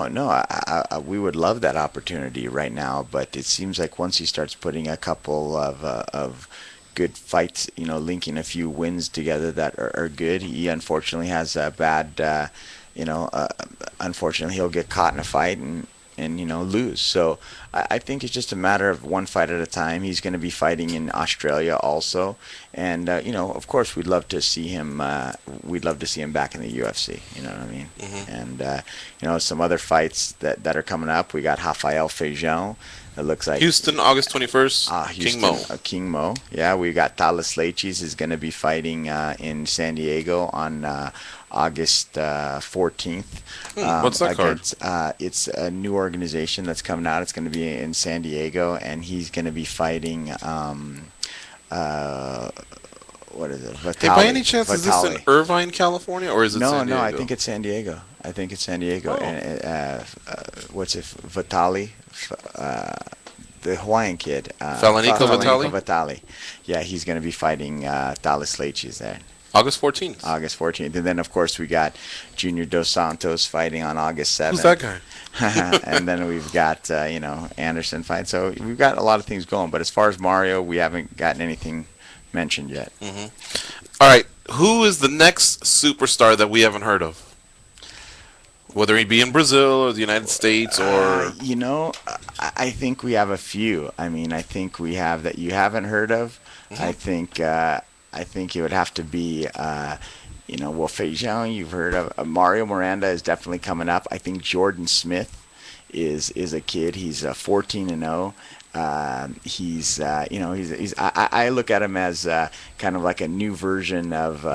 no, we would love that opportunity right now, but it seems like once he starts putting a couple of good fights, linking a few wins together that are good, he unfortunately has a bad, unfortunately he'll get caught in a fight and lose. So I think it's just a matter of one fight at a time. He's going to be fighting in Australia also, and of course, we'd love to see him. We'd love to see him back in the UFC. You know what I mean? And some other fights that are coming up. We got Rafael Feijão. It looks like Houston, August 21st. Houston, King Mo. King Mo. Yeah, we got Thales Leites is going to be fighting in San Diego on August 14th. What's that card? It's a new organization that's coming out. It's going to be in San Diego, and he's going to be fighting. What is it? Vitali. Hey, by any chance, is this Vitali. in Irvine, California, or is it San Diego? No, I think it's San Diego. Oh. And what's it? Vitali, the Hawaiian kid. Falanico Vitali. Yeah, he's going to be fighting Thales Leites there. August 14th. August 14th. And then, of course, we got Junior Dos Santos fighting on August 7th. Who's that guy? And then we've got, Anderson fight. So we've got a lot of things going. But as far as Mario, we haven't gotten anything mentioned yet. All right. Who is the next superstar that we haven't heard of? Whether he be in Brazil or the United States or... I think we have a few. I mean, I think we have that you haven't heard of. I think it would have to be, Feijão, you've heard of. Mario Miranda is definitely coming up. I think Jordan Smith is a kid. He's 14-0. I look at him as kind of like a new version of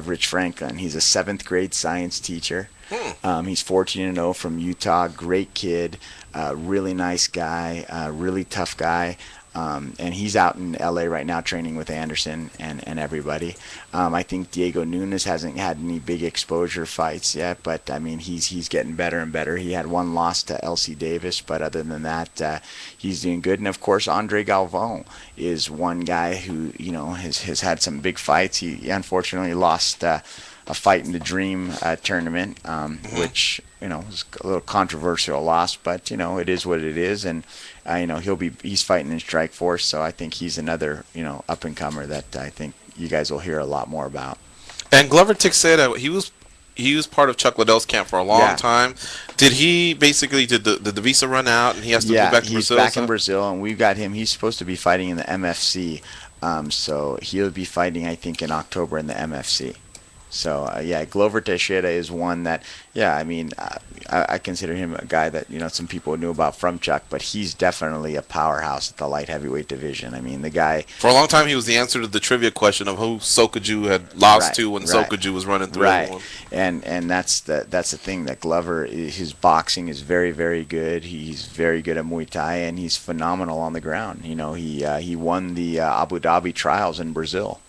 Rich Franklin. He's a 7th grade science teacher. He's 14-0 from Utah. Great kid, really nice guy, really tough guy. And he's out in LA right now training with Anderson and everybody. I think Diego Nunes hasn't had any big exposure fights yet, but I mean he's getting better and better. He had one loss to LC Davis, but other than that, he's doing good. And of course, Andre Galvão is one guy who has had some big fights. He unfortunately lost a fight in the Dream tournament, which was a little controversial loss, but it is what it is, and he's fighting in Strikeforce, so I think he's another up and comer that I think you guys will hear a lot more about. And Glover Teixeira, he was part of Chuck Liddell's camp for a long time. Did he basically did the visa run out and he has to go back to Brazil? Yeah, he's back in Brazil, and we've got him. He's supposed to be fighting in the MFC, so he'll be fighting I think in October in the MFC. So, Glover Teixeira is one that, I consider him a guy that, some people knew about from Chuck, but he's definitely a powerhouse at the light heavyweight division. I mean, the guy... For a long time, he was the answer to the trivia question of who Sokoju had lost to when Sokoju was running through everyone. And that's the thing, that Glover, his boxing is very, very good. He's very good at Muay Thai, and he's phenomenal on the ground. He won the Abu Dhabi trials in Brazil.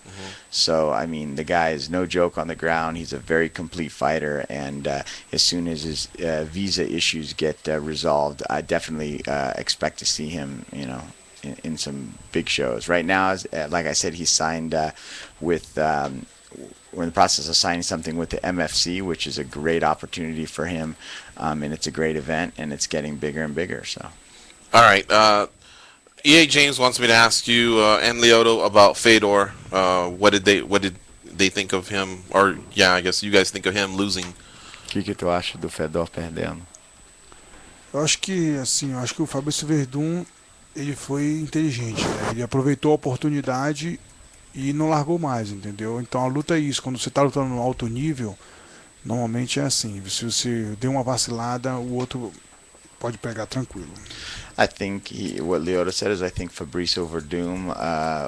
So, I mean, the guy is no joke on the ground. He's a very complete fighter, and as soon as his visa issues get resolved, I definitely expect to see him, in some big shows. Right now, like I said, he's signed with... we're in the process of signing something with the MFC, which is a great opportunity for him, and it's a great event, and it's getting bigger and bigger. So, all right. EA James wants me to ask you and Lyoto about Fedor. What did they think of him? Or I guess you guys think of him losing. O que tu acha do Fedor perdendo? Eu acho que o Fabrício Verdun ele foi inteligente, né? Ele aproveitou a oportunidade e não largou mais, entendeu? Então a luta é isso. Quando você está lutando no alto nível, normalmente é assim. Se você deu uma vacilada, o outro pode pegar tranquilo. I think what Lyoto said is I think Fabricio Verdum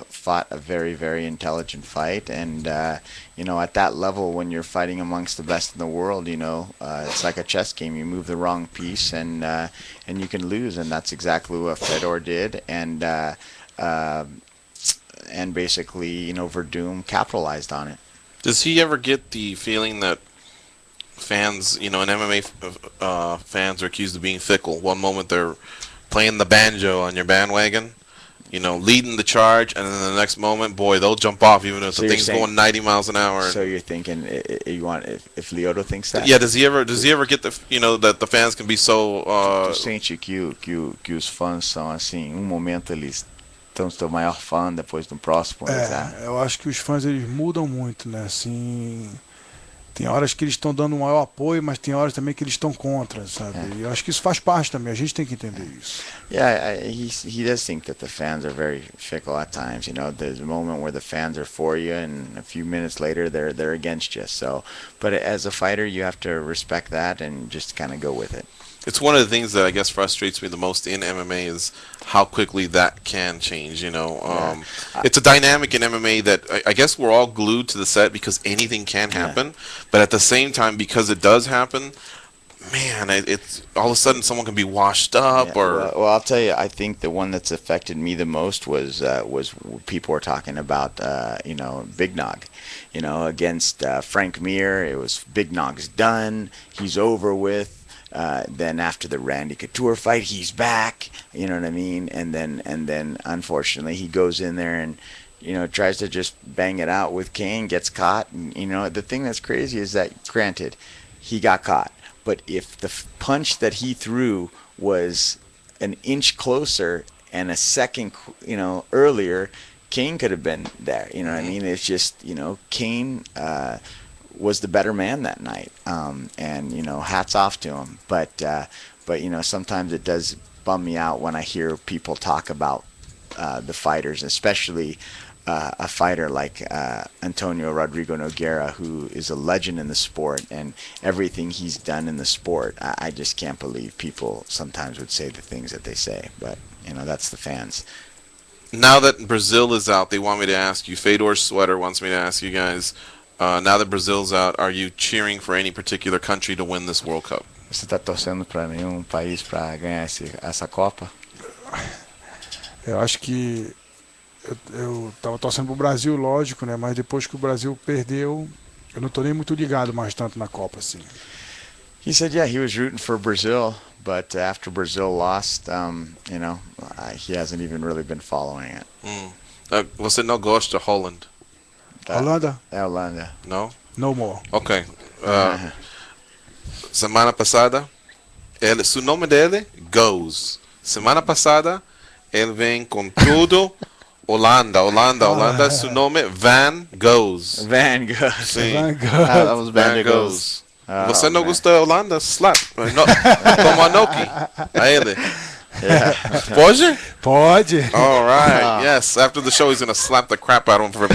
fought a very, very intelligent fight, and at that level, when you're fighting amongst the best in the world, it's like a chess game. You move the wrong piece, and you can lose, and that's exactly what Fedor did, and basically, Verdum capitalized on it. Does he ever get the feeling that fans, in MMA, fans are accused of being fickle? One moment they're playing the banjo on your bandwagon, leading the charge, and then the next moment, boy, they'll jump off even if So the you're thing's saying- going 90 miles an hour. So you're thinking you want if Lyoto thinks that? Yeah, does he ever get that the fans can be so Tu sente que os fãs são assim, um momento eles estão seu maior fã, depois no próximo eles Eu acho que os fãs eles mudam muito, né? Assim, tem horas que eles estão dando um maior apoio, mas tem horas também que eles estão contra, sabe? E eu acho que isso faz parte também, a gente tem que entender isso. Yeah, he does think that the fans are very fickle at times. There's a moment where the fans are for you, and a few minutes later they're against you. So, but as a fighter, you have to respect that and just kind of go with it. It's one of the things that I guess frustrates me the most in MMA is how quickly that can change. It's a dynamic in MMA that I guess we're all glued to the set because anything can happen. But at the same time, because it does happen, man, it's all of a sudden someone can be washed up Well, I'll tell you, I think the one that's affected me the most was people were talking about Big Nog, against Frank Mir. It was Big Nog's done. He's over with. Then after the Randy Couture fight, he's back. You know what I mean? And then unfortunately he goes in there and tries to just bang it out with Kane, gets caught. And the thing that's crazy is that, granted, he got caught, but if the punch that he threw was an inch closer and a second earlier, Kane could have been there. You know what I mean? It's just Kane was the better man that night, and hats off to him. But sometimes it does bum me out when I hear people talk about the fighters, especially a fighter like Antonio Rodrigo Nogueira, who is a legend in the sport, and everything he's done in the sport. I just can't believe people sometimes would say the things that they say, but that's the fans. Now that Brazil is out, they want me to ask you. Fedor Sweater wants me to ask you guys. Now that Brazil's out, are you cheering for any particular country to win this World Cup? Você está torcendo para nenhum país para ganhar essa Copa? Eu acho que eu tava torcendo pro Brasil, lógico, né? Mas depois que o Brasil perdeu, eu não tô nem muito ligado mais tanto na Copa, assim. He said, yeah, he was rooting for Brazil, but after Brazil lost, he hasn't even really been following it. Você não gosta de Holland? Holanda? É Holanda. No? No more. Ok. Semana passada, o nome dele, Goes. Semana passada, ele vem com tudo. Holanda. Seu nome, Van Goes. Van Gogh. Sim. That was Van Goes. Você não gosta da Holanda? Slap. Como Anoki. A ele. Yeah. Pode? Pode. All right. Yes. After the show, he's gonna slap the crap out of him for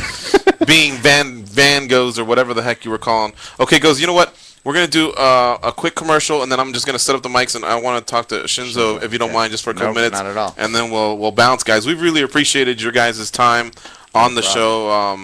being Van Goes or whatever the heck you were calling. Okay, Goes. You know what? We're gonna do a quick commercial, and then I'm just gonna set up the mics, and I want to talk to Shinzo, if you don't mind, just for a couple minutes. Not at all. And then we'll bounce, guys. We've really appreciated your guys' time on the show.